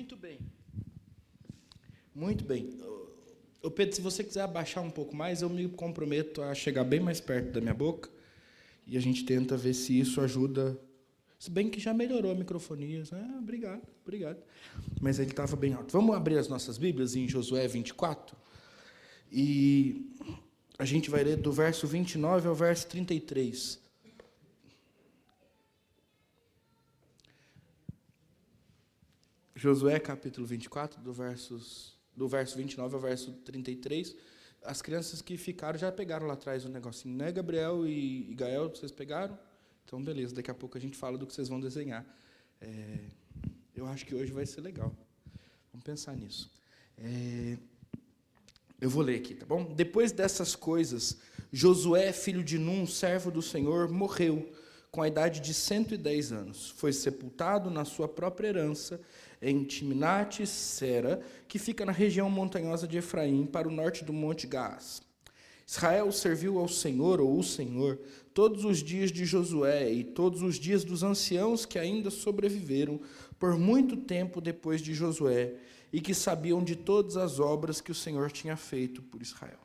Muito bem. Muito bem. Ô Pedro, se você quiser abaixar um pouco mais, eu me comprometo a chegar bem mais perto da minha boca e a gente tenta ver se isso ajuda. Se bem que já melhorou a microfonia. Obrigado. Mas ele estava bem alto. Vamos abrir as nossas Bíblias em Josué 24? E a gente vai ler do verso 29 ao verso 33. Josué, capítulo 24, do verso 29 ao verso 33. As crianças que ficaram já pegaram lá atrás o negocinho, né? Gabriel e Gael, vocês pegaram? Então, beleza, daqui a pouco a gente fala do que vocês vão desenhar. Eu acho que hoje vai ser legal. Vamos pensar nisso. Eu vou ler aqui, tá bom? Depois dessas coisas, Josué, filho de Num, servo do Senhor, morreu com a idade de 110 anos. Foi sepultado na sua própria herança, em Timnat-Sera, que fica na região montanhosa de Efraim, para o norte do Monte Gaás. Israel serviu ao Senhor, ou o Senhor, todos os dias de Josué e todos os dias dos anciãos que ainda sobreviveram por muito tempo depois de Josué e que sabiam de todas as obras que o Senhor tinha feito por Israel.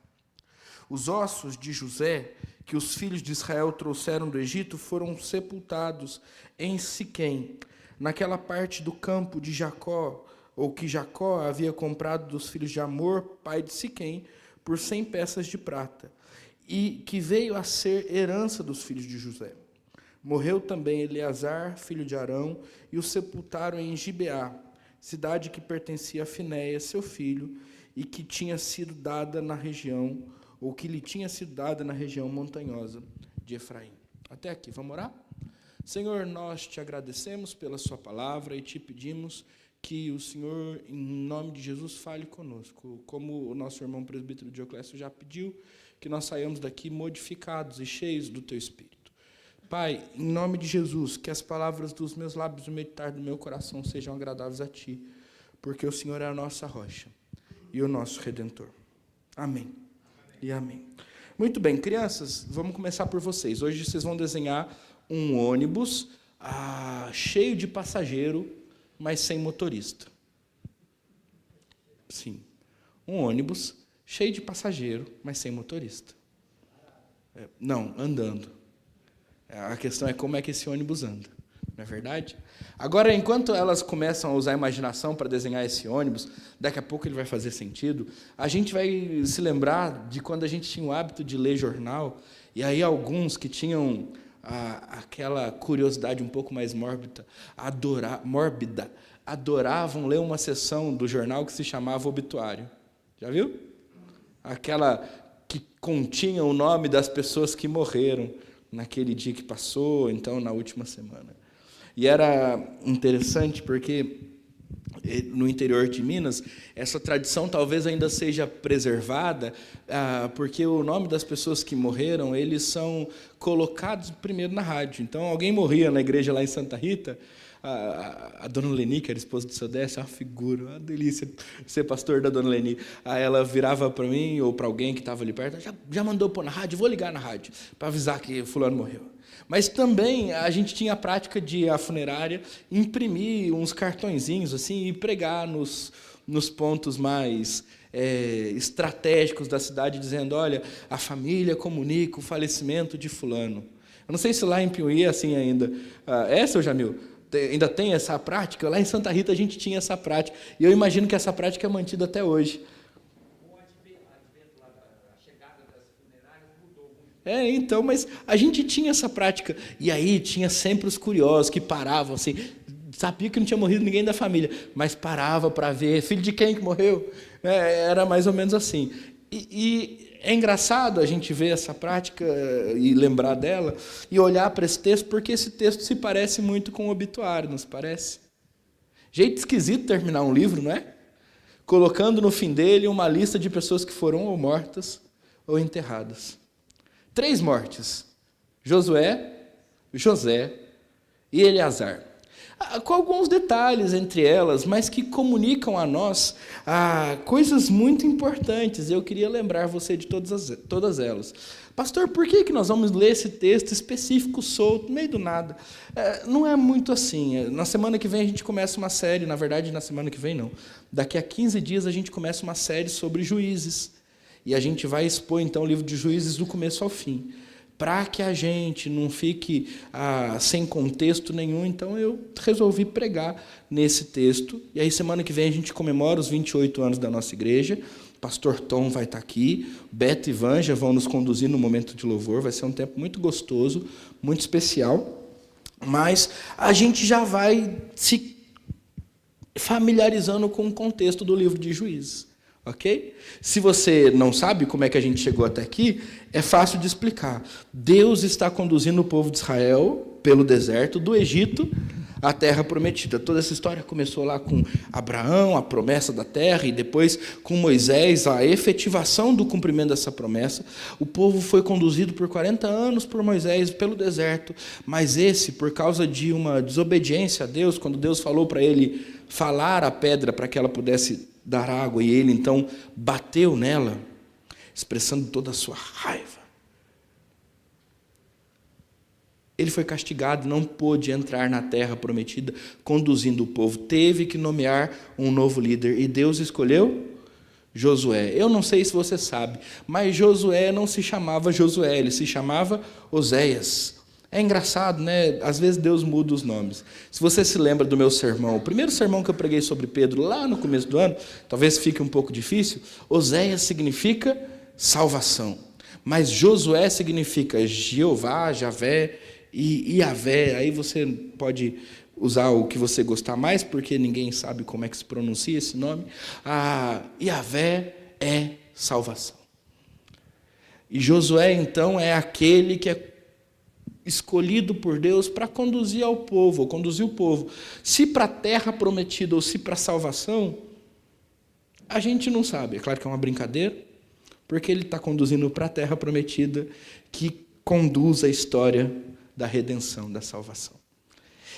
Os ossos de José, que os filhos de Israel trouxeram do Egito, foram sepultados em Siquém, naquela parte do campo de Jacó, ou que Jacó havia comprado dos filhos de Amor, pai de Siquém, por 100 peças de prata, e que veio a ser herança dos filhos de José. Morreu também Eleazar, filho de Arão, e o sepultaram em Gibeá, cidade que pertencia a Finéia, seu filho, e que tinha sido dada na região, ou que lhe tinha sido dada na região montanhosa de Efraim. Até aqui, vamos orar? Senhor, nós te agradecemos pela sua palavra e te pedimos que o Senhor, em nome de Jesus, fale conosco. Como o nosso irmão presbítero Dioclésio já pediu, que nós saiamos daqui modificados e cheios do teu Espírito. Pai, em nome de Jesus, que as palavras dos meus lábios e o meditar do meu coração sejam agradáveis a ti, porque o Senhor é a nossa rocha e o nosso Redentor. Amém. E amém. Muito bem, crianças, vamos começar por vocês. Hoje vocês vão desenhar um ônibus cheio de passageiro, mas sem motorista. Sim, um ônibus cheio de passageiro, mas sem motorista. Não, andando. A questão é como é que esse ônibus anda, não é verdade? Agora, enquanto elas começam a usar a imaginação para desenhar esse ônibus, daqui a pouco ele vai fazer sentido, a gente vai se lembrar de quando a gente tinha o hábito de ler jornal, e aí alguns que tinham aquela curiosidade um pouco mais mórbida, adoravam ler uma seção do jornal que se chamava Obituário. Já viu? Aquela que continha o nome das pessoas que morreram naquele dia que passou, então na última semana. E era interessante porque no interior de Minas, essa tradição talvez ainda seja preservada, porque o nome das pessoas que morreram, eles são colocados primeiro na rádio. Então, alguém morria na igreja lá em Santa Rita, a dona Leni, que era esposa do seu Décio, uma figura, uma delícia ser pastor da dona Leni. Aí ela virava para mim ou para alguém que estava ali perto, já mandou pôr na rádio, vou ligar na rádio para avisar que fulano morreu. Mas também a gente tinha a prática de a funerária imprimir uns cartõezinhos assim e pregar nos pontos mais estratégicos da cidade, dizendo, olha, a família comunica o falecimento de fulano. Eu não sei se lá em Piuí é assim ainda. Seu Jamil? Ainda tem essa prática? Lá em Santa Rita a gente tinha essa prática. E eu imagino que essa prática é mantida até hoje. Então, mas a gente tinha essa prática. E aí tinha sempre os curiosos que paravam assim, sabia que não tinha morrido ninguém da família, mas parava para ver, filho de quem que morreu? Era mais ou menos assim. E é engraçado a gente ver essa prática e lembrar dela e olhar para esse texto, porque esse texto se parece muito com o obituário, não se parece? Jeito esquisito terminar um livro, não é? Colocando no fim dele uma lista de pessoas que foram ou mortas ou enterradas. 3 mortes: Josué, José e Eleazar. com alguns detalhes entre elas, mas que comunicam a nós coisas muito importantes. Eu queria lembrar você de todas elas. Pastor, por que nós vamos ler esse texto específico, solto, no meio do nada? Não é muito assim. Na semana que vem a gente começa uma série, na verdade, na semana que vem não. Daqui a 15 dias a gente começa uma série sobre juízes. E a gente vai expor, então, o livro de Juízes do começo ao fim. Para que a gente não fique sem contexto nenhum, então eu resolvi pregar nesse texto. E aí, semana que vem, a gente comemora os 28 anos da nossa igreja. O pastor Tom vai estar aqui, Beto e Vanja vão nos conduzir no momento de louvor. Vai ser um tempo muito gostoso, muito especial. Mas a gente já vai se familiarizando com o contexto do livro de Juízes. Ok? Se você não sabe como é que a gente chegou até aqui, é fácil de explicar. Deus está conduzindo o povo de Israel pelo deserto do Egito à terra prometida. Toda essa história começou lá com Abraão, a promessa da terra, e depois com Moisés, a efetivação do cumprimento dessa promessa. O povo foi conduzido por 40 anos por Moisés pelo deserto, mas por causa de uma desobediência a Deus, quando Deus falou para ele falar a pedra para que ela pudesse dar água, e ele então bateu nela, expressando toda a sua raiva. Ele foi castigado, não pôde entrar na terra prometida, conduzindo o povo. Teve que nomear um novo líder, e Deus escolheu Josué. Eu não sei se você sabe, mas Josué não se chamava Josué, ele se chamava Oséias. É engraçado, né? Às vezes Deus muda os nomes. Se você se lembra do meu sermão, o primeiro sermão que eu preguei sobre Pedro, lá no começo do ano, talvez fique um pouco difícil, Oséias significa salvação. Mas Josué significa Jeová, Javé e Iavé. Aí você pode usar o que você gostar mais, porque ninguém sabe como é que se pronuncia esse nome. Iavé é salvação. E Josué, então, é aquele que é escolhido por Deus para conduzir ao povo, ou conduzir o povo. Se para a terra prometida ou se para a salvação, a gente não sabe. É claro que é uma brincadeira, porque ele está conduzindo para a terra prometida, que conduz a história da redenção, da salvação.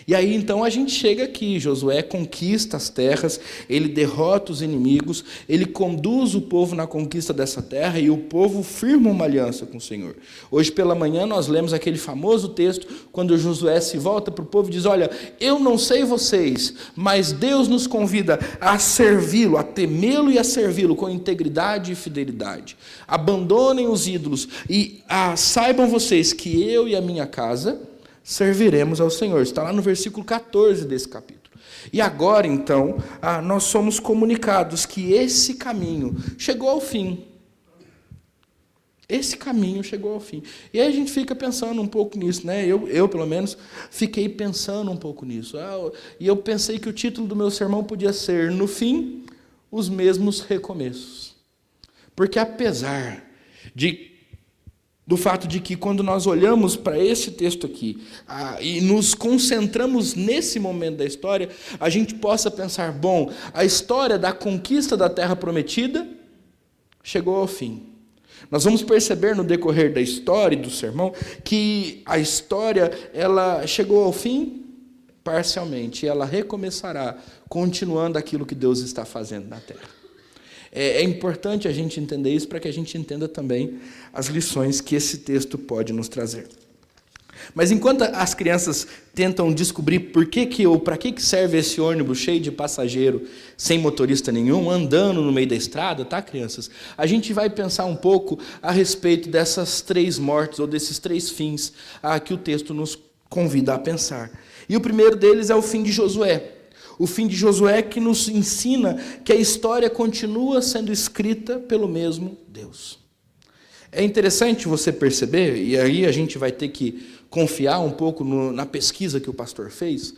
E aí, então, a gente chega aqui, Josué conquista as terras, ele derrota os inimigos, ele conduz o povo na conquista dessa terra, e o povo firma uma aliança com o Senhor. Hoje pela manhã nós lemos aquele famoso texto, quando Josué se volta para o povo e diz: olha, eu não sei vocês, mas Deus nos convida a servi-lo, a temê-lo e a servi-lo com integridade e fidelidade. Abandonem os ídolos e saibam vocês que eu e a minha casa serviremos ao Senhor. Está lá no versículo 14 desse capítulo. E agora, então, nós somos comunicados que esse caminho chegou ao fim. Esse caminho chegou ao fim. E aí a gente fica pensando um pouco nisso, né? Eu pelo menos, fiquei pensando um pouco nisso. E eu pensei que o título do meu sermão podia ser: no fim, os mesmos recomeços. Porque apesar do fato de que, quando nós olhamos para esse texto aqui e nos concentramos nesse momento da história, a gente possa pensar: bom, a história da conquista da terra prometida chegou ao fim. Nós vamos perceber no decorrer da história e do sermão que a história ela chegou ao fim parcialmente, e ela recomeçará continuando aquilo que Deus está fazendo na terra. É importante a gente entender isso para que a gente entenda também as lições que esse texto pode nos trazer. Mas enquanto as crianças tentam descobrir para que serve esse ônibus cheio de passageiro, sem motorista nenhum, andando no meio da estrada, tá, crianças? A gente vai pensar um pouco a respeito dessas 3 mortes, ou desses 3 fins que o texto nos convida a pensar. E o primeiro deles é o fim de Josué. O fim de Josué, que nos ensina que a história continua sendo escrita pelo mesmo Deus. É interessante você perceber, e aí a gente vai ter que confiar um pouco na pesquisa que o pastor fez,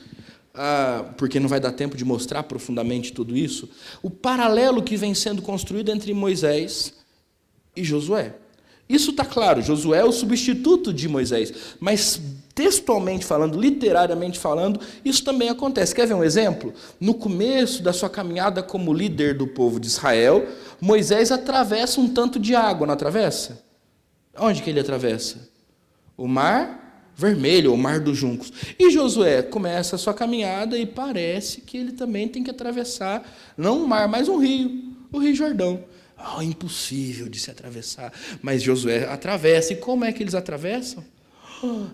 porque não vai dar tempo de mostrar profundamente tudo isso, o paralelo que vem sendo construído entre Moisés e Josué. Isso está claro, Josué é o substituto de Moisés, mas textualmente falando, literariamente falando, isso também acontece. Quer ver um exemplo? No começo da sua caminhada como líder do povo de Israel, Moisés atravessa um tanto de água, não atravessa? Onde que ele atravessa? O mar Vermelho, ou Mar dos Juncos. E Josué começa a sua caminhada e parece que ele também tem que atravessar, não um mar, mas um rio, o Rio Jordão. Impossível de se atravessar. Mas Josué atravessa. E como é que eles atravessam?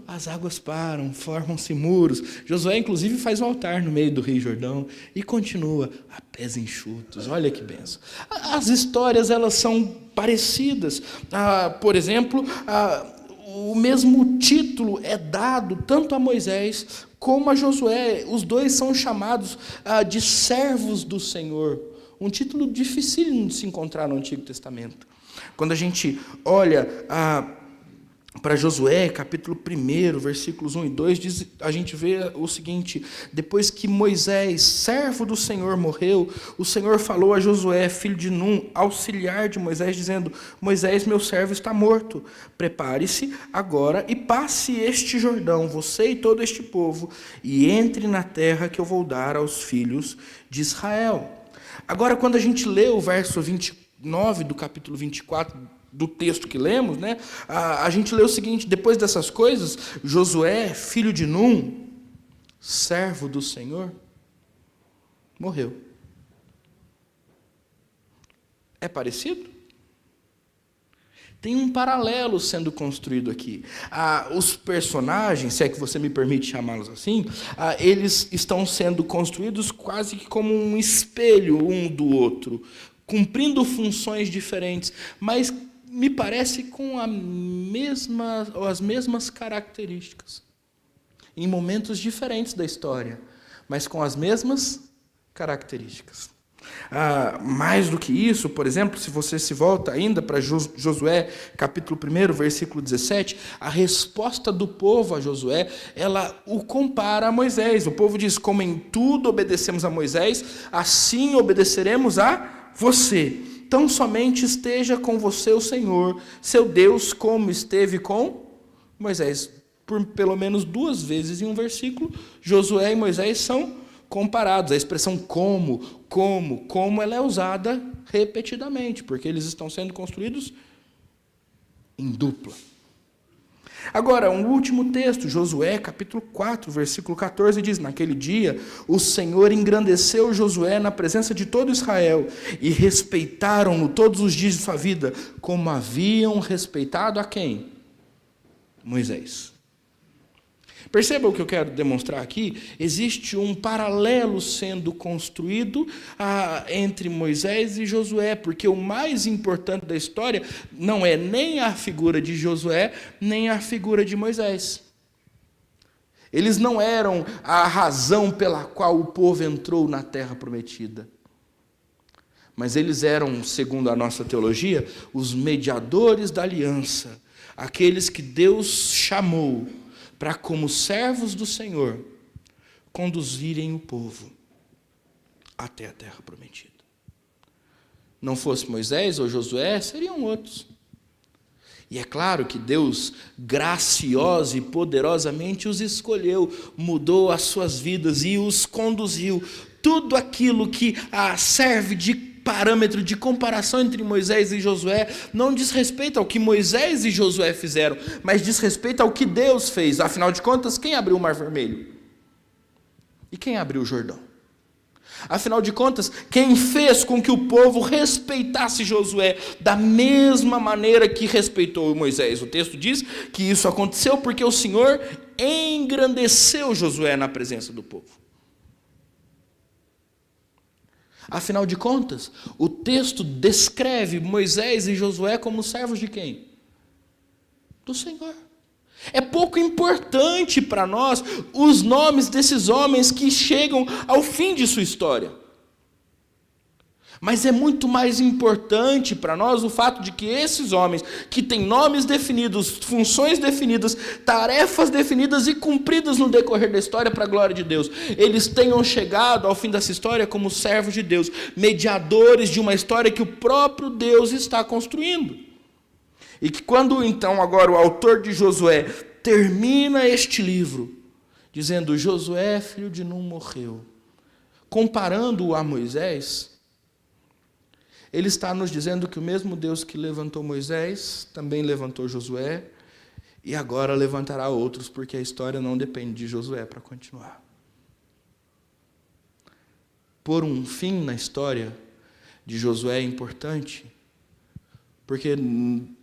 As águas param, formam-se muros. Josué, inclusive, faz um altar no meio do Rio Jordão e continua a pés enxutos. Olha que benção. As histórias, elas são parecidas. Por exemplo, o mesmo título é dado tanto a Moisés como a Josué. Os dois são chamados de servos do Senhor. Um título dificílimo de se encontrar no Antigo Testamento. Quando a gente olha para Josué, capítulo 1, versículos 1 e 2, a gente vê o seguinte: depois que Moisés, servo do Senhor, morreu, o Senhor falou a Josué, filho de Num, auxiliar de Moisés, dizendo: Moisés, meu servo, está morto. Prepare-se agora e passe este Jordão, você e todo este povo, e entre na terra que eu vou dar aos filhos de Israel. Agora, quando a gente lê o verso 29 do capítulo 24, do texto que lemos, né, a gente lê o seguinte: depois dessas coisas, Josué, filho de Num, servo do Senhor, morreu. É parecido? Tem um paralelo sendo construído aqui. Os personagens, se é que você me permite chamá-los assim, eles estão sendo construídos quase que como um espelho um do outro, cumprindo funções diferentes, mas me parece com as mesmas características, em momentos diferentes da história, mas com as mesmas características. Mais do que isso, por exemplo, se você se volta ainda para Josué, capítulo 1, versículo 17, a resposta do povo a Josué, ela o compara a Moisés. O povo diz: como em tudo obedecemos a Moisés, assim obedeceremos a você. Tão somente esteja com você o Senhor, seu Deus, como esteve com Moisés. Por pelo menos 2 vezes em um versículo, Josué e Moisés são comparados. A expressão como, ela é usada repetidamente, porque eles estão sendo construídos em dupla. Agora, um último texto, Josué, capítulo 4, versículo 14, diz: naquele dia, o Senhor engrandeceu Josué na presença de todo Israel, e respeitaram-no todos os dias de sua vida, como haviam respeitado a quem? Moisés. Perceba o que eu quero demonstrar aqui. Existe um paralelo sendo construído entre Moisés e Josué, porque o mais importante da história não é nem a figura de Josué, nem a figura de Moisés. Eles não eram a razão pela qual o povo entrou na terra prometida. Mas eles eram, segundo a nossa teologia, os mediadores da aliança, aqueles que Deus chamou para, como servos do Senhor, conduzirem o povo até a terra prometida. Não fosse Moisés ou Josué, seriam outros. E é claro que Deus, graciosa e poderosamente, os escolheu, mudou as suas vidas e os conduziu. Tudo aquilo que serve de parâmetro de comparação entre Moisés e Josué não diz respeito ao que Moisés e Josué fizeram, mas diz respeito ao que Deus fez. Afinal de contas, quem abriu o Mar Vermelho? E quem abriu o Jordão? Afinal de contas, quem fez com que o povo respeitasse Josué da mesma maneira que respeitou Moisés? O texto diz que isso aconteceu porque o Senhor engrandeceu Josué na presença do povo. Afinal de contas, o texto descreve Moisés e Josué como servos de quem? Do Senhor. É pouco importante para nós os nomes desses homens que chegam ao fim de sua história. Mas é muito mais importante para nós o fato de que esses homens, que têm nomes definidos, funções definidas, tarefas definidas e cumpridas no decorrer da história para a glória de Deus, eles tenham chegado ao fim dessa história como servos de Deus, mediadores de uma história que o próprio Deus está construindo. E que quando então agora o autor de Josué termina este livro, dizendo: Josué, filho de Num, morreu, comparando-o a Moisés, ele está nos dizendo que o mesmo Deus que levantou Moisés também levantou Josué, e agora levantará outros, porque a história não depende de Josué para continuar. Pôr um fim na história de Josué é importante, porque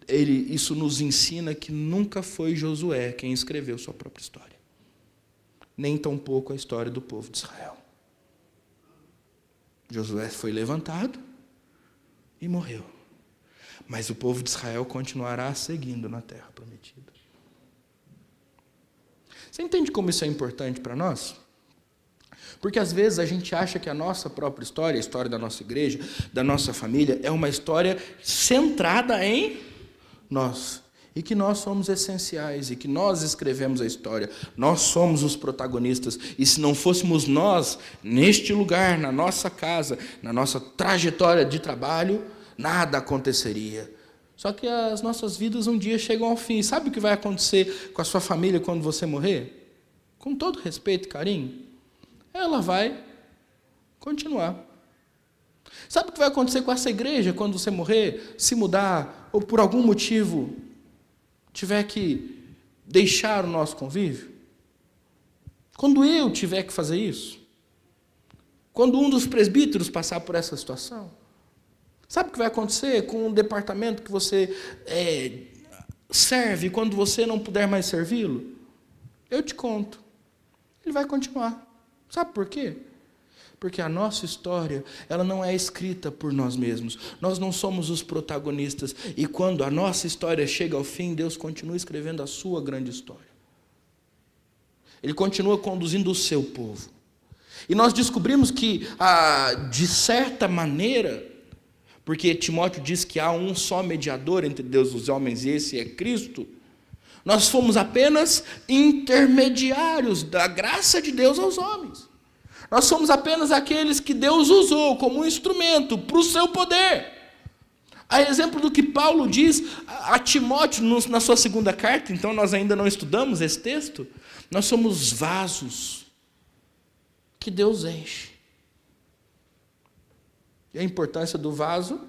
isso nos ensina que nunca foi Josué quem escreveu sua própria história, nem tampouco a história do povo de Israel. Josué foi levantado e morreu, mas o povo de Israel continuará seguindo na terra prometida. Você entende como isso é importante para nós? Porque às vezes a gente acha que a nossa própria história, a história da nossa igreja, da nossa família, é uma história centrada em nós. E que nós somos essenciais, e que nós escrevemos a história. Nós somos os protagonistas. E se não fôssemos nós, neste lugar, na nossa casa, na nossa trajetória de trabalho, nada aconteceria. Só que as nossas vidas um dia chegam ao fim. Sabe o que vai acontecer com a sua família quando você morrer? Com todo respeito e carinho, ela vai continuar. Sabe o que vai acontecer com essa igreja quando você morrer, se mudar, ou por algum motivo tiver que deixar o nosso convívio? Quando eu tiver que fazer isso? Quando um dos presbíteros passar por essa situação? Sabe o que vai acontecer com o departamento que você serve quando você não puder mais servi-lo? Eu te conto. Ele vai continuar. Sabe por quê? Porque a nossa história, ela não é escrita por nós mesmos. Nós não somos os protagonistas. E quando a nossa história chega ao fim, Deus continua escrevendo a sua grande história. Ele continua conduzindo o seu povo. E nós descobrimos que, de certa maneira, porque Timóteo diz que há um só mediador entre Deus e os homens, e esse é Cristo, nós fomos apenas intermediários da graça de Deus aos homens. Nós somos apenas aqueles que Deus usou como um instrumento para o seu poder. A exemplo do que Paulo diz a Timóteo na sua segunda carta, então nós ainda não estudamos esse texto, nós somos vasos que Deus enche. E a importância do vaso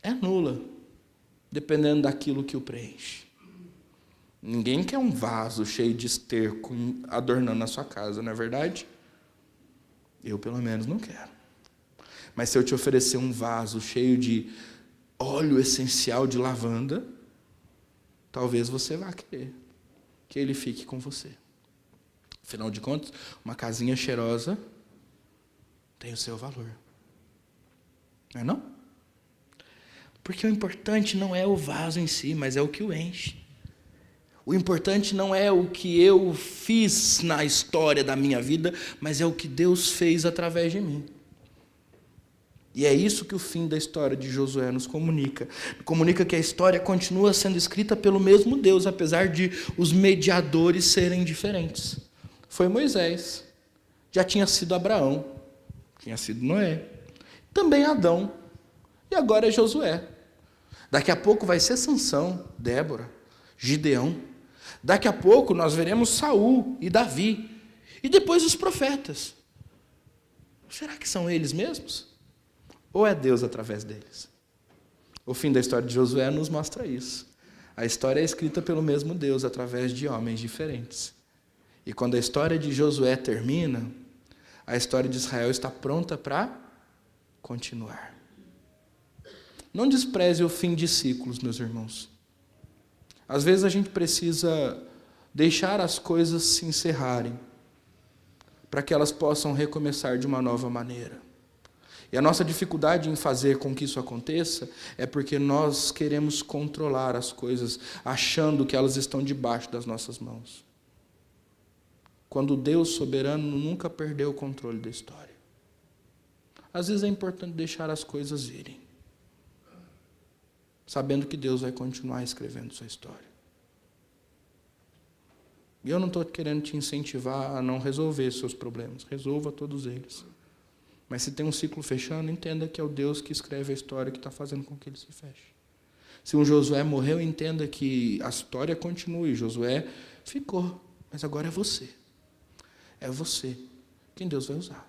é nula, dependendo daquilo que o preenche. Ninguém quer um vaso cheio de esterco adornando a sua casa, não é verdade? Eu, pelo menos, não quero. Mas se eu te oferecer um vaso cheio de óleo essencial de lavanda, talvez você vá querer que ele fique com você. Afinal de contas, uma casinha cheirosa tem o seu valor. Não é não? Porque o importante não é o vaso em si, mas é o que o enche. O importante não é o que eu fiz na história da minha vida, mas é o que Deus fez através de mim. E é isso que o fim da história de Josué nos comunica. Comunica que a história continua sendo escrita pelo mesmo Deus, apesar de os mediadores serem diferentes. Foi Moisés, já tinha sido Abraão, tinha sido Noé, também Adão, e agora é Josué. Daqui a pouco vai ser Sansão, Débora, Gideão. Daqui a pouco nós veremos Saul e Davi. E depois os profetas. Será que são eles mesmos? Ou é Deus através deles? O fim da história de Josué nos mostra isso. A história é escrita pelo mesmo Deus através de homens diferentes. E quando a história de Josué termina, a história de Israel está pronta para continuar. Não despreze o fim de ciclos, meus irmãos. Às vezes a gente precisa deixar as coisas se encerrarem para que elas possam recomeçar de uma nova maneira. E a nossa dificuldade em fazer com que isso aconteça é porque nós queremos controlar as coisas, achando que elas estão debaixo das nossas mãos. Quando Deus soberano nunca perdeu o controle da história. Às vezes é importante deixar as coisas irem, sabendo que Deus vai continuar escrevendo sua história. E eu não estou querendo te incentivar a não resolver seus problemas. Resolva todos eles. Mas se tem um ciclo fechando, entenda que é o Deus que escreve a história que está fazendo com que ele se feche. Se um Josué morreu, entenda que a história continue. Josué ficou, mas agora é você. É você quem Deus vai usar.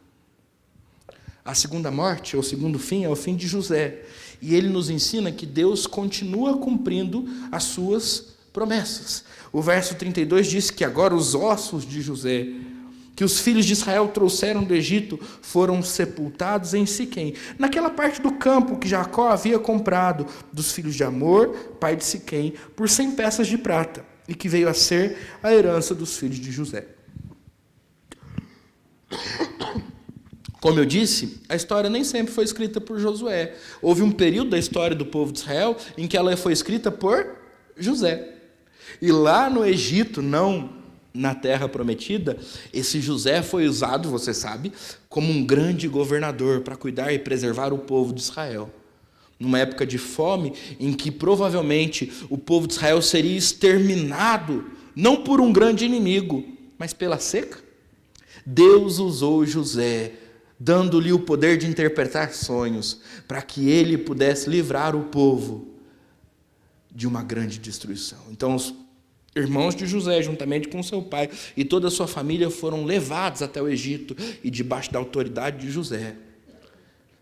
A segunda morte, ou o segundo fim, é o fim de José. E ele nos ensina que Deus continua cumprindo as suas promessas. O verso 32 diz que agora os ossos de José, que os filhos de Israel trouxeram do Egito, foram sepultados em Siquém, naquela parte do campo que Jacó havia comprado dos filhos de Amor, pai de Siquém, por 100 peças de prata, e que veio a ser a herança dos filhos de José. Como eu disse, a história nem sempre foi escrita por Josué. Houve um período da história do povo de Israel em que ela foi escrita por José. E lá no Egito, não na Terra Prometida, esse José foi usado, você sabe, como um grande governador para cuidar e preservar o povo de Israel. Numa época de fome, em que provavelmente o povo de Israel seria exterminado, não por um grande inimigo, mas pela seca. Deus usou José, dando-lhe o poder de interpretar sonhos, para que ele pudesse livrar o povo de uma grande destruição. Então, os irmãos de José, juntamente com seu pai e toda a sua família, foram levados até o Egito, e debaixo da autoridade de José,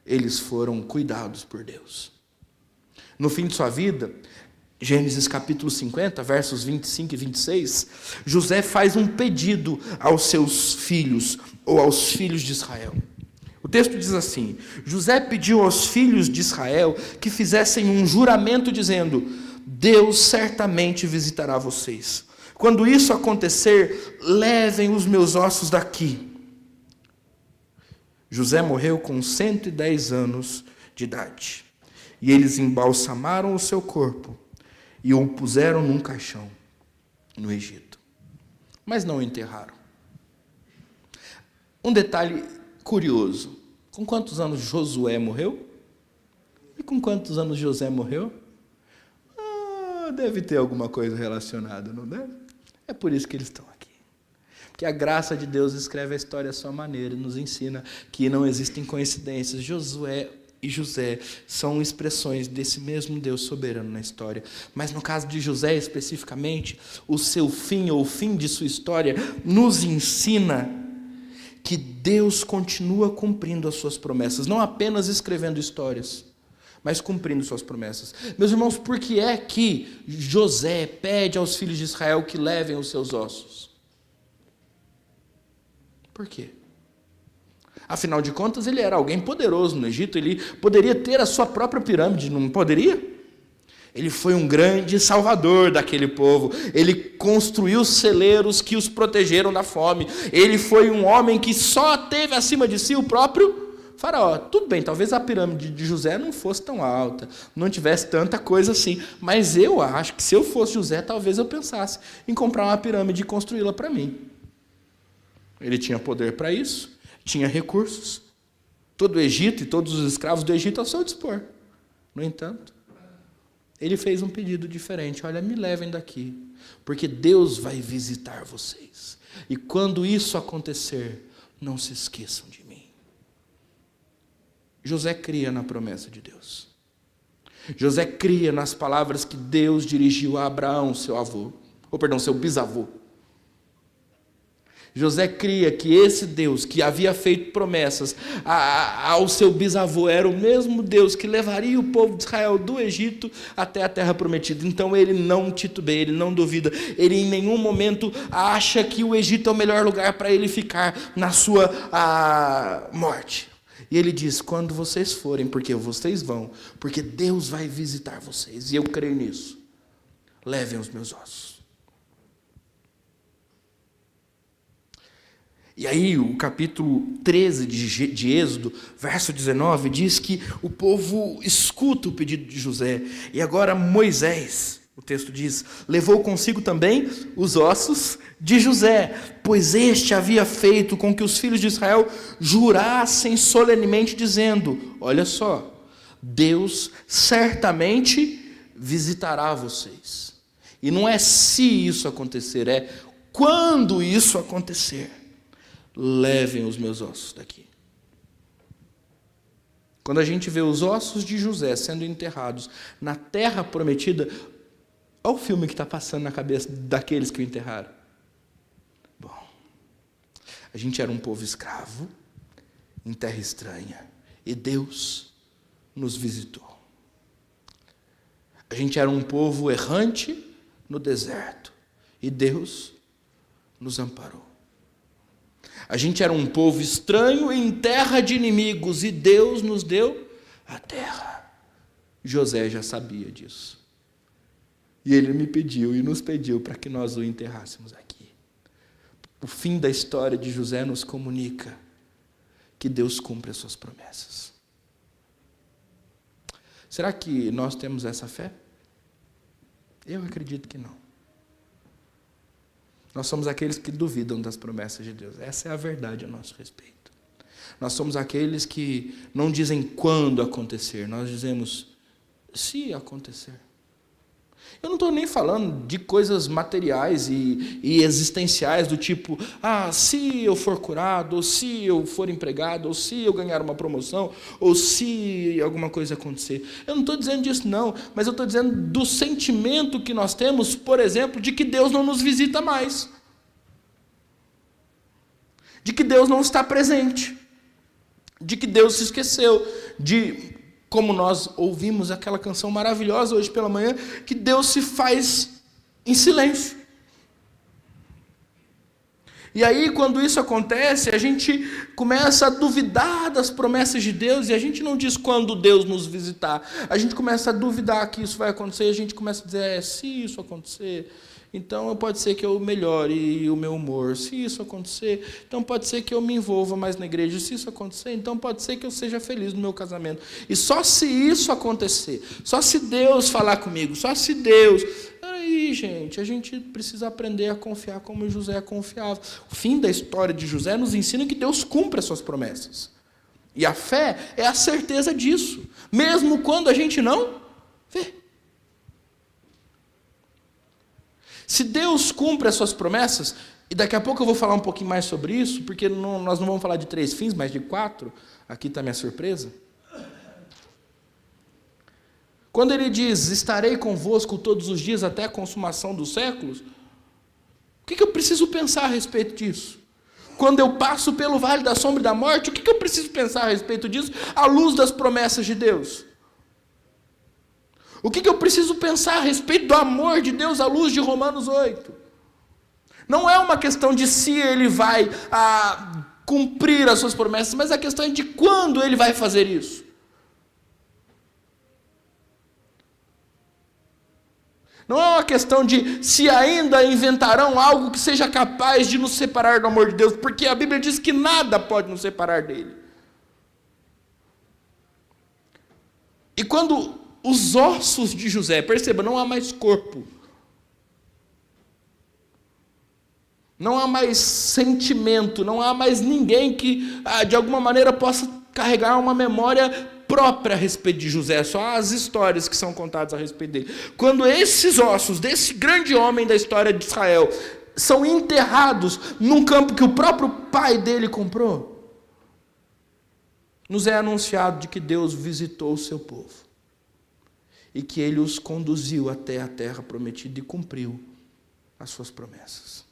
eles foram cuidados por Deus. No fim de sua vida, Gênesis capítulo 50, versos 25 e 26, José faz um pedido aos seus filhos, ou aos filhos de Israel. O texto diz assim: José pediu aos filhos de Israel que fizessem um juramento dizendo: Deus certamente visitará vocês. Quando isso acontecer, levem os meus ossos daqui. José morreu com 110 anos de idade. E eles embalsamaram o seu corpo e o puseram num caixão no Egito. Mas não o enterraram. Um detalhe curioso: com quantos anos Josué morreu? E com quantos anos José morreu? Deve ter alguma coisa relacionada, não deve? É por isso que eles estão aqui. Porque a graça de Deus escreve a história à sua maneira e nos ensina que não existem coincidências. Josué e José são expressões desse mesmo Deus soberano na história. Mas no caso de José especificamente, o seu fim, ou o fim de sua história, nos ensina que Deus continua cumprindo as suas promessas, não apenas escrevendo histórias, mas cumprindo suas promessas. Meus irmãos, por que é que José pede aos filhos de Israel que levem os seus ossos? Por quê? Afinal de contas, ele era alguém poderoso no Egito, ele poderia ter a sua própria pirâmide, não poderia? Ele foi um grande salvador daquele povo. Ele construiu celeiros que os protegeram da fome. Ele foi um homem que só teve acima de si o próprio Faraó. Tudo bem, talvez a pirâmide de José não fosse tão alta, não tivesse tanta coisa assim, mas eu acho que se eu fosse José, talvez eu pensasse em comprar uma pirâmide e construí-la para mim. Ele tinha poder para isso, tinha recursos, todo o Egito e todos os escravos do Egito ao seu dispor. No entanto, ele fez um pedido diferente: olha, me levem daqui, porque Deus vai visitar vocês, e quando isso acontecer, não se esqueçam de mim. José cria na promessa de Deus. José cria nas palavras que Deus dirigiu a Abraão, seu bisavô. José cria que esse Deus que havia feito promessas ao seu bisavô era o mesmo Deus que levaria o povo de Israel do Egito até a terra prometida. Então ele não titubeia, ele não duvida, ele em nenhum momento acha que o Egito é o melhor lugar para ele ficar na sua morte. E ele diz: quando vocês forem, porque vocês vão, porque Deus vai visitar vocês, e eu creio nisso, levem os meus ossos. E aí o capítulo 13 de Êxodo, verso 19, diz que o povo escuta o pedido de José. E agora Moisés, o texto diz, levou consigo também os ossos de José, pois este havia feito com que os filhos de Israel jurassem solenemente, dizendo: olha só, Deus certamente visitará vocês. E não é se isso acontecer, é quando isso acontecer, levem os meus ossos daqui. Quando a gente vê os ossos de José sendo enterrados na terra prometida, olha o filme que está passando na cabeça daqueles que o enterraram. Bom, a gente era um povo escravo, em terra estranha, e Deus nos visitou. A gente era um povo errante no deserto. E Deus nos amparou. A gente era um povo estranho em terra de inimigos e Deus nos deu a terra. José já sabia disso. E ele me pediu e nos pediu para que nós o enterrássemos aqui. O fim da história de José nos comunica que Deus cumpre as suas promessas. Será que nós temos essa fé? Eu acredito que não. Nós somos aqueles que duvidam das promessas de Deus. Essa é a verdade a nosso respeito. Nós somos aqueles que não dizem quando acontecer, nós dizemos se acontecer. Eu não estou nem falando de coisas materiais e existenciais, do tipo, se eu for curado, ou se eu for empregado, ou se eu ganhar uma promoção, ou se alguma coisa acontecer. Eu não estou dizendo disso não, mas eu estou dizendo do sentimento que nós temos, por exemplo, de que Deus não nos visita mais. De que Deus não está presente. De que Deus se esqueceu. Como nós ouvimos aquela canção maravilhosa hoje pela manhã, que Deus se faz em silêncio. E aí, quando isso acontece, a gente começa a duvidar das promessas de Deus, e a gente não diz quando Deus nos visitar, a gente começa a duvidar que isso vai acontecer, e a gente começa a dizer, se isso acontecer, então pode ser que eu melhore o meu humor. Se isso acontecer, então pode ser que eu me envolva mais na igreja. Se isso acontecer, então pode ser que eu seja feliz no meu casamento. E só se isso acontecer, só se Deus falar comigo, só se Deus... Aí, gente, a gente precisa aprender a confiar como José confiava. O fim da história de José nos ensina que Deus cumpre as suas promessas. E a fé é a certeza disso, mesmo quando a gente não vê. Se Deus cumpre as suas promessas, e daqui a pouco eu vou falar um pouquinho mais sobre isso, porque nós não vamos falar de 3 fins, mas de 4, aqui está a minha surpresa. Quando ele diz, estarei convosco todos os dias até a consumação dos séculos, o que eu preciso pensar a respeito disso? Quando eu passo pelo vale da sombra e da morte, o que eu preciso pensar a respeito disso, à luz das promessas de Deus? O que eu preciso pensar a respeito do amor de Deus à luz de Romanos 8? Não é uma questão de se ele vai cumprir as suas promessas, mas a questão é de quando ele vai fazer isso. Não é uma questão de se ainda inventarão algo que seja capaz de nos separar do amor de Deus, porque a Bíblia diz que nada pode nos separar dele. E quando os ossos de José, perceba, não há mais corpo, não há mais sentimento, não há mais ninguém que de alguma maneira possa carregar uma memória própria a respeito de José, só as histórias que são contadas a respeito dele. Quando esses ossos desse grande homem da história de Israel são enterrados num campo que o próprio pai dele comprou, nos é anunciado de que Deus visitou o seu povo e que ele os conduziu até a terra prometida e cumpriu as suas promessas.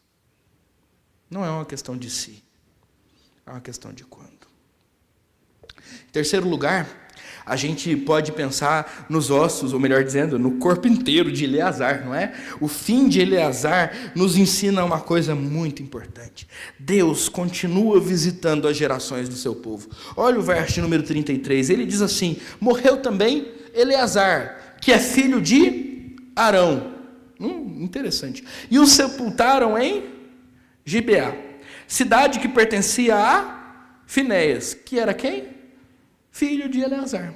Não é uma questão de si, é uma questão de quando. Em terceiro lugar, a gente pode pensar nos ossos, ou melhor dizendo, no corpo inteiro de Eleazar, não é? O fim de Eleazar nos ensina uma coisa muito importante. Deus continua visitando as gerações do seu povo. Olha o verso de número 33, ele diz assim, morreu também Eleazar, que é filho de Arão. Interessante. E o sepultaram em Gibeá, cidade que pertencia a Finéias, que era quem? Filho de Eleazar,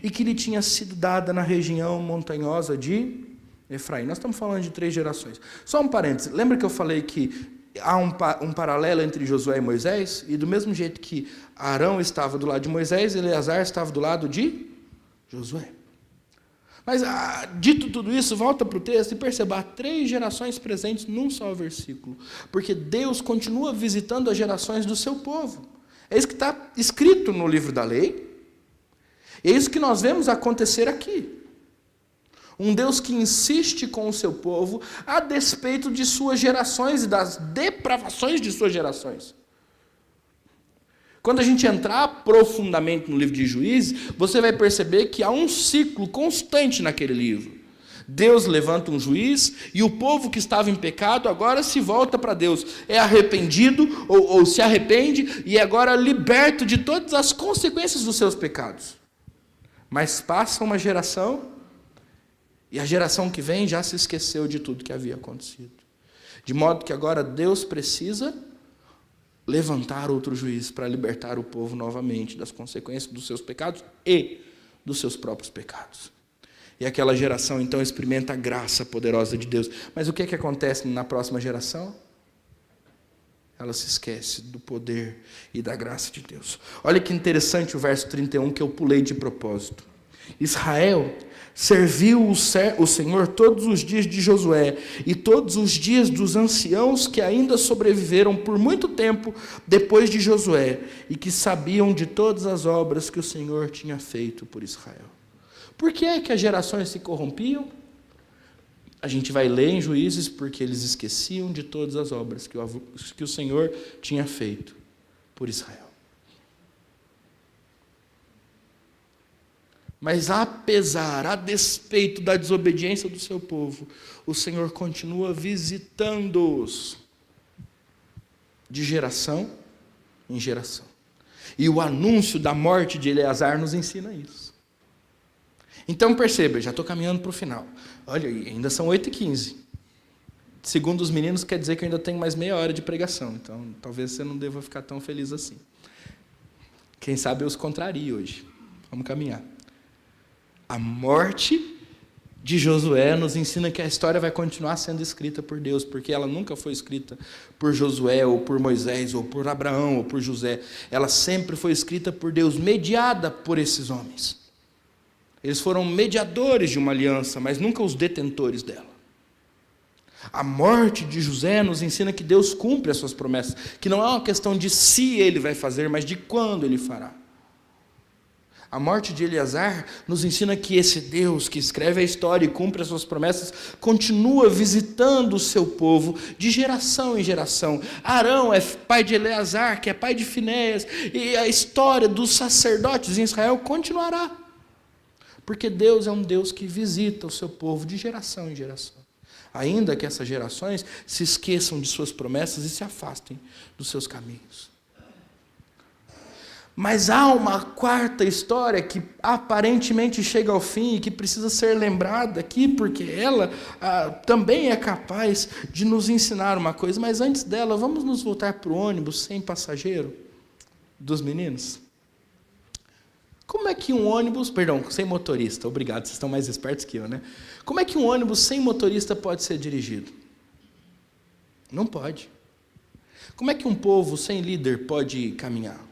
e que lhe tinha sido dada na região montanhosa de Efraim. Nós estamos falando de 3 gerações. Só um parênteses, lembra que eu falei que há um paralelo entre Josué e Moisés? E do mesmo jeito que Arão estava do lado de Moisés, Eleazar estava do lado de Josué. Mas, dito tudo isso, volta para o texto e perceba, há 3 gerações presentes num só versículo, porque Deus continua visitando as gerações do seu povo. É isso que está escrito no livro da lei. É isso que nós vemos acontecer aqui. Um Deus que insiste com o seu povo a despeito de suas gerações e das depravações de suas gerações. Quando a gente entrar profundamente no livro de Juízes, você vai perceber que há um ciclo constante naquele livro. Deus levanta um juiz e o povo que estava em pecado agora se volta para Deus. É arrependido ou se arrepende e é agora liberto de todas as consequências dos seus pecados. Mas passa uma geração e a geração que vem já se esqueceu de tudo que havia acontecido. De modo que agora Deus precisa levantar outro juiz para libertar o povo novamente das consequências dos seus pecados e dos seus próprios pecados. E aquela geração, então, experimenta a graça poderosa de Deus. Mas o que é que acontece na próxima geração? Ela se esquece do poder e da graça de Deus. Olha que interessante o verso 31 que eu pulei de propósito. Israel serviu o Senhor todos os dias de Josué e todos os dias dos anciãos que ainda sobreviveram por muito tempo depois de Josué e que sabiam de todas as obras que o Senhor tinha feito por Israel. Por que é que as gerações se corrompiam? A gente vai ler em Juízes porque eles esqueciam de todas as obras que o Senhor tinha feito por Israel. Mas a despeito da desobediência do seu povo, o Senhor continua visitando-os de geração em geração. E o anúncio da morte de Eleazar nos ensina isso. Então perceba, já estou caminhando para o final. Olha, ainda são 8h15. Segundo os meninos, quer dizer que eu ainda tenho mais meia hora de pregação. Então, talvez você não deva ficar tão feliz assim. Quem sabe eu os contrarie hoje. Vamos caminhar. A morte de Josué nos ensina que a história vai continuar sendo escrita por Deus, porque ela nunca foi escrita por Josué, ou por Moisés, ou por Abraão, ou por José. Ela sempre foi escrita por Deus, mediada por esses homens. Eles foram mediadores de uma aliança, mas nunca os detentores dela. A morte de José nos ensina que Deus cumpre as suas promessas, que não é uma questão de se ele vai fazer, mas de quando ele fará. A morte de Eleazar nos ensina que esse Deus que escreve a história e cumpre as suas promessas continua visitando o seu povo de geração em geração. Arão é pai de Eleazar, que é pai de Finéias, e a história dos sacerdotes em Israel continuará. Porque Deus é um Deus que visita o seu povo de geração em geração. Ainda que essas gerações se esqueçam de suas promessas e se afastem dos seus caminhos. Mas há uma quarta história que aparentemente chega ao fim e que precisa ser lembrada aqui, porque ela também é capaz de nos ensinar uma coisa. Mas antes dela, vamos nos voltar para o ônibus sem passageiro dos meninos? Como é que um ônibus, sem motorista, obrigado, vocês estão mais espertos que eu, né? Como é que um ônibus sem motorista pode ser dirigido? Não pode. Como é que um povo sem líder pode caminhar?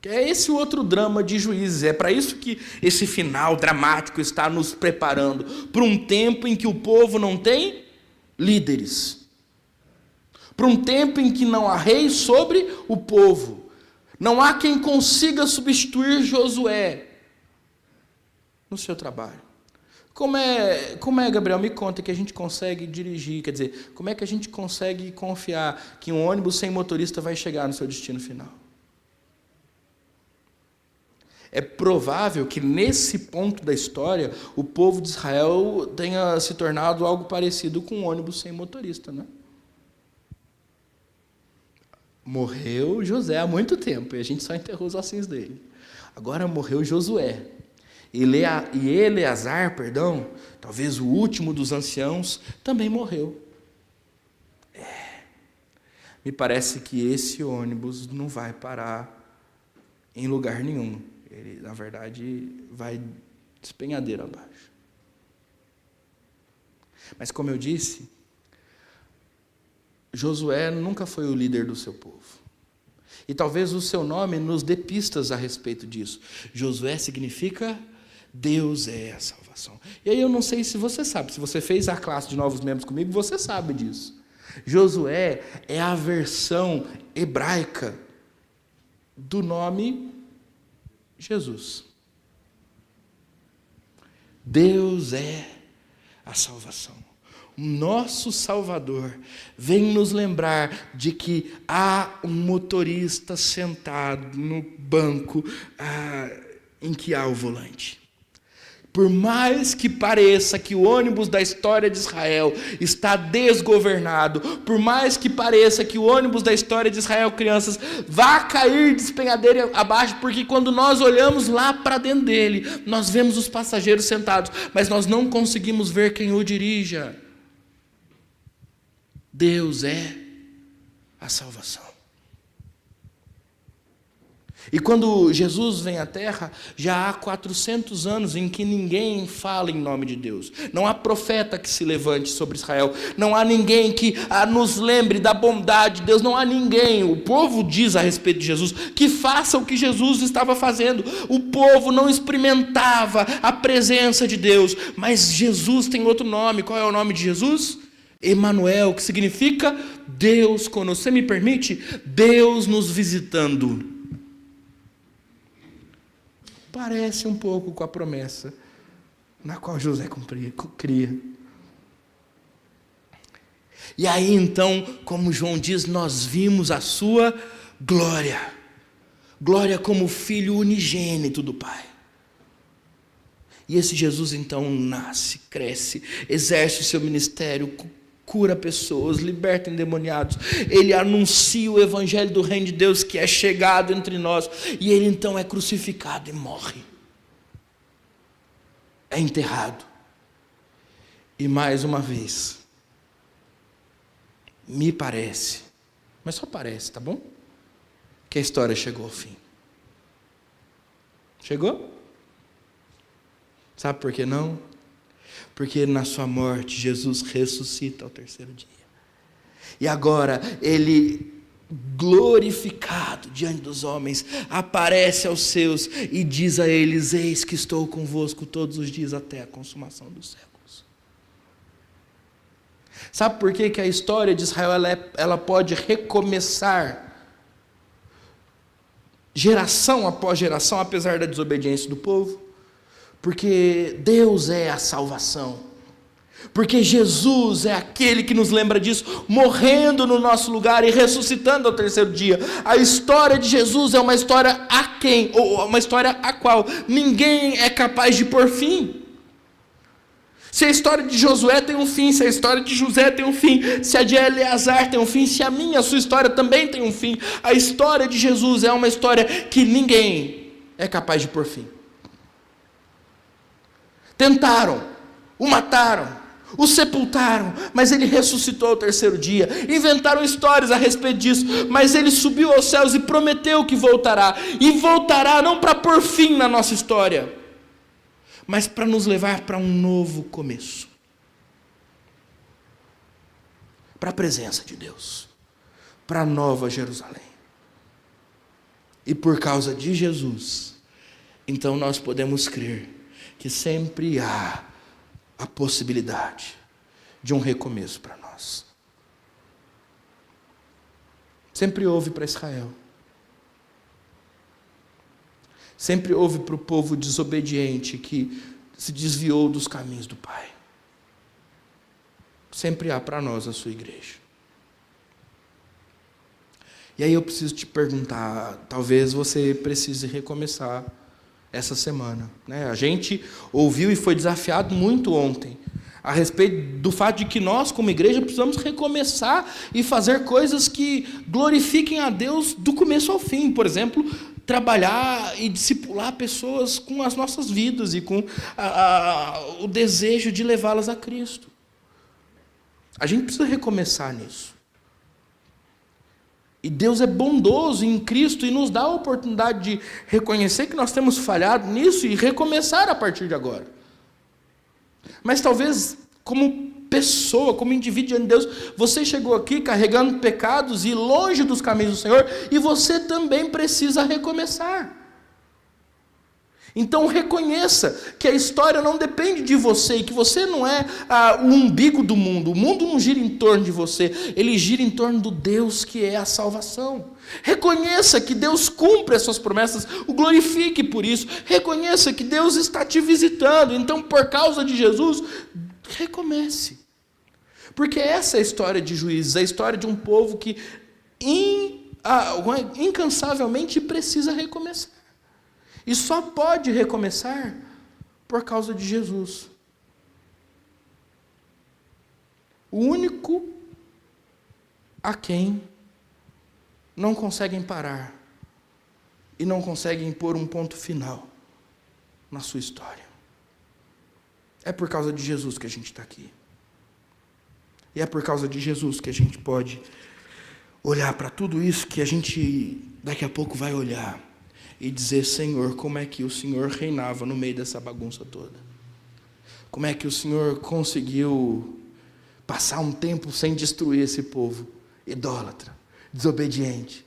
É esse o outro drama de Juízes, é para isso que esse final dramático está nos preparando, para um tempo em que o povo não tem líderes, para um tempo em que não há rei sobre o povo. Não há quem consiga substituir Josué no seu trabalho. Como é, Gabriel? Me conta que a gente consegue dirigir, quer dizer, como é que a gente consegue confiar que um ônibus sem motorista vai chegar no seu destino final? É provável que nesse ponto da história o povo de Israel tenha se tornado algo parecido com um ônibus sem motorista, né? Morreu José há muito tempo, e a gente só enterrou os ossinhos dele. Agora morreu Josué. E Eleazar, talvez o último dos anciãos, também morreu. Me parece que esse ônibus não vai parar em lugar nenhum. Ele, na verdade, vai despenhadeiro abaixo. Mas, como eu disse, Josué nunca foi o líder do seu povo. E talvez o seu nome nos dê pistas a respeito disso. Josué significa Deus é a salvação. E aí eu não sei se você sabe, se você fez a classe de novos membros comigo, você sabe disso. Josué é a versão hebraica do nome Jesus. Deus é a salvação. O nosso Salvador vem nos lembrar de que há um motorista sentado no banco em que há o volante. Por mais que pareça que o ônibus da história de Israel está desgovernado, por mais que pareça que o ônibus da história de Israel, crianças, vá cair de despenhadeira abaixo, porque quando nós olhamos lá para dentro dele, nós vemos os passageiros sentados, mas nós não conseguimos ver quem o dirija. Deus é a salvação. E quando Jesus vem à Terra, já há 400 anos em que ninguém fala em nome de Deus. Não há profeta que se levante sobre Israel. Não há ninguém que nos lembre da bondade de Deus. Não há ninguém. O povo diz a respeito de Jesus que faça o que Jesus estava fazendo. O povo não experimentava a presença de Deus. Mas Jesus tem outro nome. Qual é o nome de Jesus? Emanuel, que significa Deus conosco. Você me permite? Deus nos visitando. Parece um pouco com a promessa na qual José cria. E aí então, como João diz, nós vimos a sua glória. Glória como filho unigênito do Pai. E esse Jesus então nasce, cresce, exerce o seu ministério, cura pessoas, liberta endemoniados. Ele anuncia o evangelho do reino de Deus que é chegado entre nós. E ele então é crucificado e morre. É enterrado. E mais uma vez, me parece, mas só parece, tá bom? Que a história chegou ao fim. Chegou? Sabe por que não? Porque na sua morte, Jesus ressuscita ao terceiro dia. E agora, ele, glorificado diante dos homens, aparece aos seus e diz a eles: eis que estou convosco todos os dias até a consumação dos séculos. Sabe por que a história de Israel ela pode recomeçar geração após geração, apesar da desobediência do povo? Porque Deus é a salvação. Porque Jesus é aquele que nos lembra disso, morrendo no nosso lugar e ressuscitando ao terceiro dia. A história de Jesus é uma história ou uma história a qual ninguém é capaz de pôr fim. Se a história de Josué tem um fim, se a história de José tem um fim, se a de Eleazar tem um fim, se a sua história também tem um fim, a história de Jesus é uma história que ninguém é capaz de pôr fim. Tentaram, o mataram, o sepultaram, mas ele ressuscitou ao terceiro dia. Inventaram histórias a respeito disso, mas ele subiu aos céus e prometeu que voltará. E voltará não para pôr fim na nossa história, mas para nos levar para um novo começo. Para a presença de Deus, para a nova Jerusalém. E por causa de Jesus, então nós podemos crer que sempre há a possibilidade de um recomeço para nós. Sempre houve para Israel. Sempre houve para o povo desobediente que se desviou dos caminhos do Pai. Sempre há para nós, a sua igreja. E aí eu preciso te perguntar, talvez você precise recomeçar essa semana, né? A gente ouviu e foi desafiado muito ontem a respeito do fato de que nós, como igreja, precisamos recomeçar e fazer coisas que glorifiquem a Deus do começo ao fim. Por exemplo, trabalhar e discipular pessoas com as nossas vidas e com o desejo de levá-las a Cristo. A gente precisa recomeçar nisso. E Deus é bondoso em Cristo e nos dá a oportunidade de reconhecer que nós temos falhado nisso e recomeçar a partir de agora. Mas talvez, como pessoa, como indivíduo diante de Deus, você chegou aqui carregando pecados e longe dos caminhos do Senhor, e você também precisa recomeçar. Então reconheça que a história não depende de você, e que você não é o umbigo do mundo. O mundo não gira em torno de você, ele gira em torno do Deus que é a salvação. Reconheça que Deus cumpre as suas promessas, o glorifique por isso. Reconheça que Deus está te visitando. Então, por causa de Jesus, recomece. Porque essa é a história de Juízes, a história de um povo que incansavelmente precisa recomeçar. E só pode recomeçar por causa de Jesus. O único a quem não conseguem parar e não conseguem pôr um ponto final na sua história. É por causa de Jesus que a gente está aqui. E é por causa de Jesus que a gente pode olhar para tudo isso que a gente daqui a pouco vai olhar e dizer: Senhor, como é que o Senhor reinava no meio dessa bagunça toda? Como é que o Senhor conseguiu passar um tempo sem destruir esse povo idólatra, desobediente,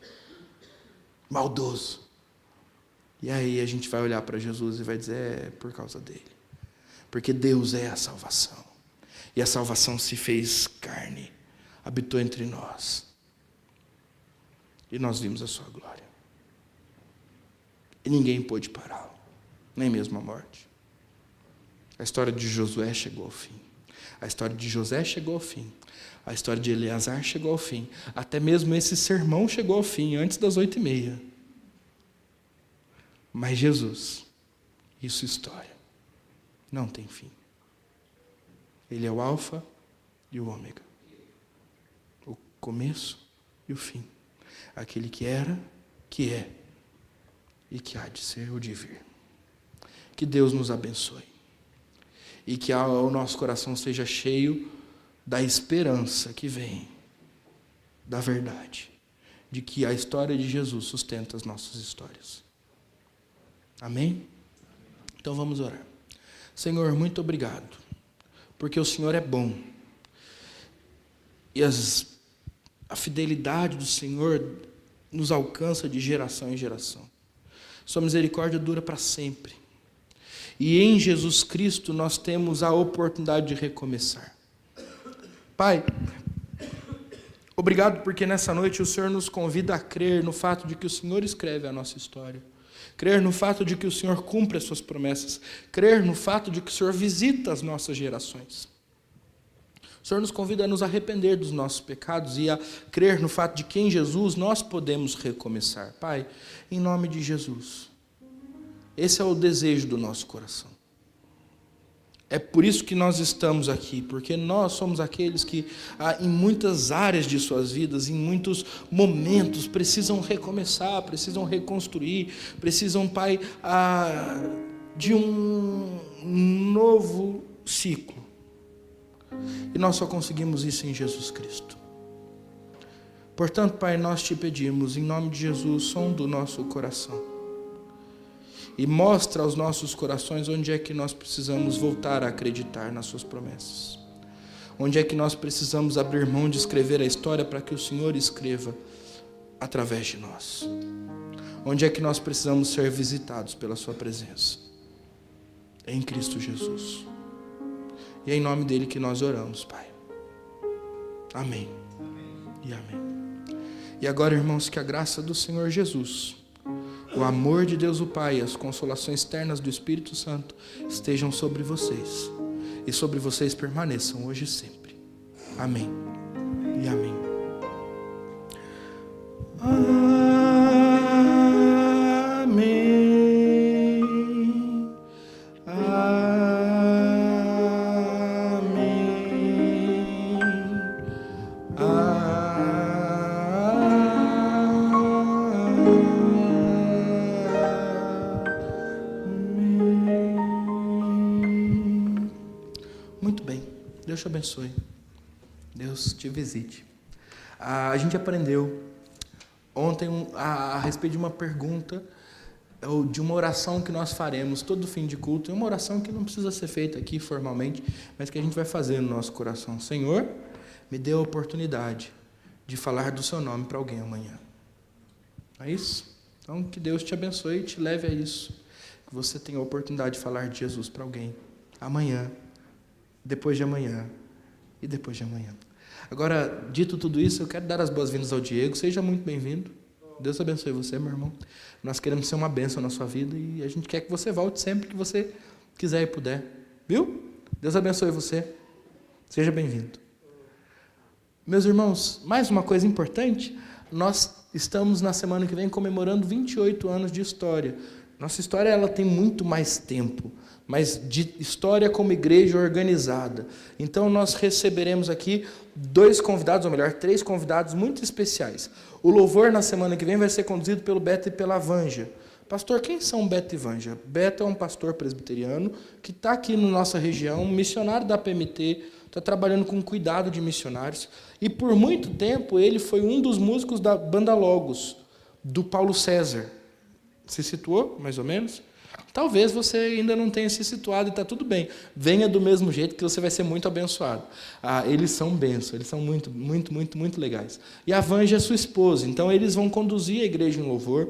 maldoso? E aí a gente vai olhar para Jesus e vai dizer: é por causa dele. Porque Deus é a salvação. E a salvação se fez carne, habitou entre nós. E nós vimos a sua glória. E ninguém pôde pará-lo, nem mesmo a morte. A história de Josué chegou ao fim. A história de José chegou ao fim. A história de Eleazar chegou ao fim. Até mesmo esse sermão chegou ao fim, antes das 8h30. Mas Jesus e sua história não tem fim. Ele é o alfa e o ômega. O começo e o fim. Aquele que era, que é e que há de ser ou de vir. Que Deus nos abençoe. E que o nosso coração seja cheio da esperança que vem da verdade, de que a história de Jesus sustenta as nossas histórias. Amém? Então vamos orar. Senhor, muito obrigado, porque o Senhor é bom. E a fidelidade do Senhor nos alcança de geração em geração. Sua misericórdia dura para sempre. E em Jesus Cristo nós temos a oportunidade de recomeçar. Pai, obrigado porque nessa noite o Senhor nos convida a crer no fato de que o Senhor escreve a nossa história. Crer no fato de que o Senhor cumpre as suas promessas. Crer no fato de que o Senhor visita as nossas gerações. O Senhor nos convida a nos arrepender dos nossos pecados e a crer no fato de que em Jesus nós podemos recomeçar. Pai, em nome de Jesus, esse é o desejo do nosso coração. É por isso que nós estamos aqui, porque nós somos aqueles que, em muitas áreas de suas vidas, em muitos momentos, precisam recomeçar, precisam reconstruir, precisam, Pai, de um novo ciclo. E nós só conseguimos isso em Jesus Cristo. Portanto, Pai, nós te pedimos, em nome de Jesus, sonda o nosso coração. E mostra aos nossos corações onde é que nós precisamos voltar a acreditar nas suas promessas. Onde é que nós precisamos abrir mão de escrever a história para que o Senhor escreva através de nós. Onde é que nós precisamos ser visitados pela sua presença. Em Cristo Jesus. E é em nome dele que nós oramos, Pai. Amém. E amém. E agora, irmãos, que a graça do Senhor Jesus, o amor de Deus o Pai e as consolações ternas do Espírito Santo estejam sobre vocês. E sobre vocês permaneçam hoje e sempre. Amém. E amém. Amém. Muito bem, Deus te abençoe, Deus te visite. A gente aprendeu ontem a respeito de uma pergunta, ou de uma oração que nós faremos todo fim de culto. É uma oração que não precisa ser feita aqui formalmente, mas que a gente vai fazer no nosso coração. Senhor, me dê a oportunidade de falar do seu nome para alguém amanhã. É isso? Então, que Deus te abençoe e te leve a isso. Que você tenha a oportunidade de falar de Jesus para alguém amanhã, depois de amanhã e depois de amanhã. Agora, dito tudo isso, eu quero dar as boas-vindas ao Diego. Seja muito bem-vindo. Deus abençoe você, meu irmão. Nós queremos ser uma bênção na sua vida e a gente quer que você volte sempre que você quiser e puder. Viu? Deus abençoe você. Seja bem-vindo. Meus irmãos, mais uma coisa importante. Nós estamos na semana que vem comemorando 28 anos de história Nossa história ela tem muito mais tempo, mas de história como igreja organizada. Então nós receberemos aqui 2 convidados, ou melhor, 3 convidados muito especiais. O louvor na semana que vem vai ser conduzido pelo Beto e pela Vanja. Pastor, quem são Beto e Vanja? Beto é um pastor presbiteriano que está aqui na nossa região, um missionário da PMT, está trabalhando com cuidado de missionários. E por muito tempo ele foi um dos músicos da banda Logos, do Paulo César. Se situou, mais ou menos? Talvez você ainda não tenha se situado e está tudo bem. Venha do mesmo jeito que você vai ser muito abençoado. Eles são bênçãos, eles são muito, muito, muito, muito legais. E a Vanja é sua esposa, então eles vão conduzir a igreja em louvor.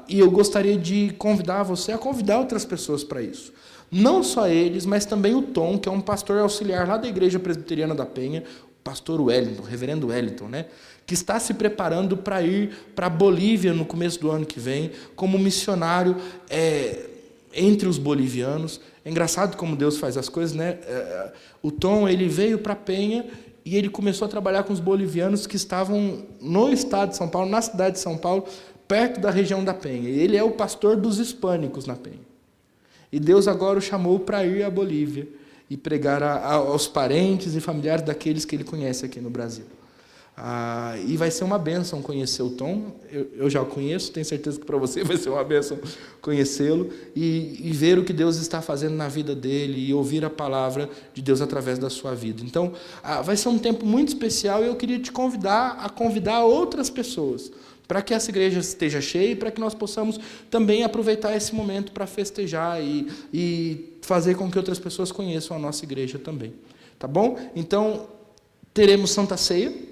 E eu gostaria de convidar você a convidar outras pessoas para isso. Não só eles, mas também o Tom, que é um pastor auxiliar lá da Igreja Presbiteriana da Penha, o pastor Wellington, o reverendo Wellington, né? Que está se preparando para ir para a Bolívia no começo do ano que vem, como missionário entre os bolivianos. É engraçado como Deus faz as coisas, né? O Tom ele veio para a Penha e ele começou a trabalhar com os bolivianos que estavam no estado de São Paulo, na cidade de São Paulo, perto da região da Penha. Ele é o pastor dos hispânicos na Penha. E Deus agora o chamou para ir à Bolívia e pregar aos parentes e familiares daqueles que ele conhece aqui no Brasil. E vai ser uma bênção conhecer o Tom. Eu já o conheço, tenho certeza que para você vai ser uma bênção conhecê-lo e ver o que Deus está fazendo na vida dele e ouvir a palavra de Deus através da sua vida. Então, vai ser um tempo muito especial e eu queria te convidar a convidar outras pessoas para que essa igreja esteja cheia e para que nós possamos também aproveitar esse momento para festejar e fazer com que outras pessoas conheçam a nossa igreja também. Tá bom? Então, teremos Santa Ceia.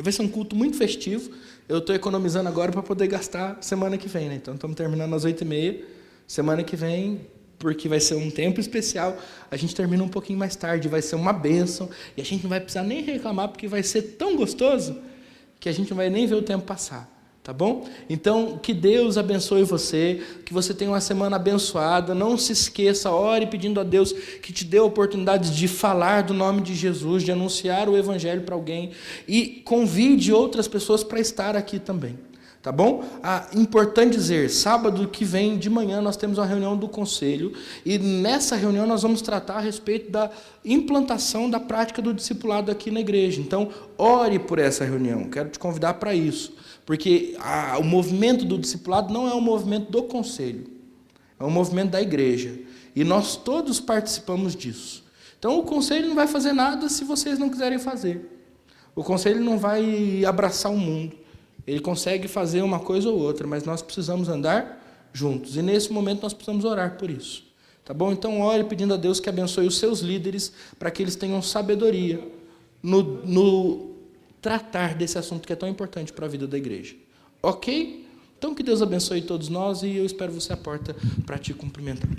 Vai ser um culto muito festivo. Eu estou economizando agora para poder gastar semana que vem, né? Então, estamos terminando às 8h30. Semana que vem, porque vai ser um tempo especial, a gente termina um pouquinho mais tarde. Vai ser uma bênção. E a gente não vai precisar nem reclamar, porque vai ser tão gostoso que a gente não vai nem ver o tempo passar. Tá bom? Então, que Deus abençoe você, que você tenha uma semana abençoada. Não se esqueça, ore pedindo a Deus que te dê a oportunidade de falar do nome de Jesus, de anunciar o Evangelho para alguém e convide outras pessoas para estar aqui também. Tá bom? Importante dizer, sábado que vem de manhã nós temos uma reunião do conselho e nessa reunião nós vamos tratar a respeito da implantação da prática do discipulado aqui na igreja. Então, ore por essa reunião, quero te convidar para isso, porque o movimento do discipulado não é um movimento do conselho, é um movimento da igreja e nós todos participamos disso. Então, o conselho não vai fazer nada se vocês não quiserem fazer. O conselho não vai abraçar o mundo. Ele consegue fazer uma coisa ou outra, mas nós precisamos andar juntos. E nesse momento nós precisamos orar por isso. Tá bom? Então ore pedindo a Deus que abençoe os seus líderes para que eles tenham sabedoria no tratar desse assunto que é tão importante para a vida da igreja. Ok? Então que Deus abençoe todos nós e eu espero você à porta para te cumprimentar.